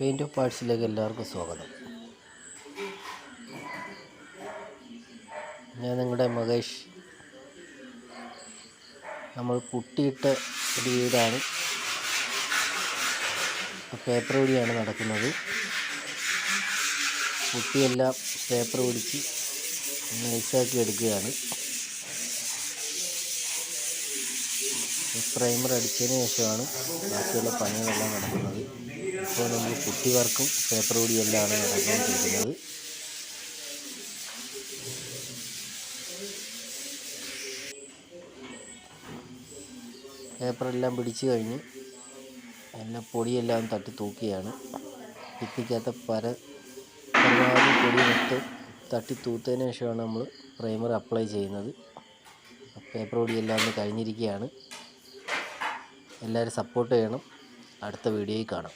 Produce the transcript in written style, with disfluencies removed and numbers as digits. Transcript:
Paint of പാർട്സിലേക്ക് എല്ലാവർക്കും സ്വാഗതം. ഞാൻ നിങ്ങളുടെ മഹേഷ്. നമ്മൾ പുട്ടിയിട്ട ഒരു വീടാണ്, പേപ്പർ പൊടിയാണ് നടക്കുന്നത്. പുട്ടിയെല്ലാം പേപ്പർ പൊടിച്ച് നൈസാക്കി എടുക്കുകയാണ്. പ്രൈമർ അടിച്ചതിന് ശേഷമാണ് ബാക്കിയുള്ള പണികളെല്ലാം നടക്കുന്നത്. ഇപ്പോൾ നമ്മൾ പുട്ടി വർക്കും പേപ്പർ പൊടിയെല്ലാം നടന്നുകൊണ്ടിരിക്കുന്നത്. പേപ്പറെല്ലാം പിടിച്ചു കഴിഞ്ഞ് എല്ലാം പൊടിയെല്ലാം തട്ടി തൂക്കുകയാണ്. ഭിത്തിക്കകത്ത് പരമാവധി പൊടി ഇട്ട് തട്ടി തൂത്തതിന് ശേഷമാണ് നമ്മൾ പ്രൈമർ അപ്ലൈ ചെയ്യുന്നത്. പേപ്പർ പൊടിയെല്ലാം ഒന്ന് കഴിഞ്ഞിരിക്കുകയാണ്. എല്ലാവരും സപ്പോർട്ട് ചെയ്യണം. അടുത്ത വീഡിയോയിൽ കാണാം.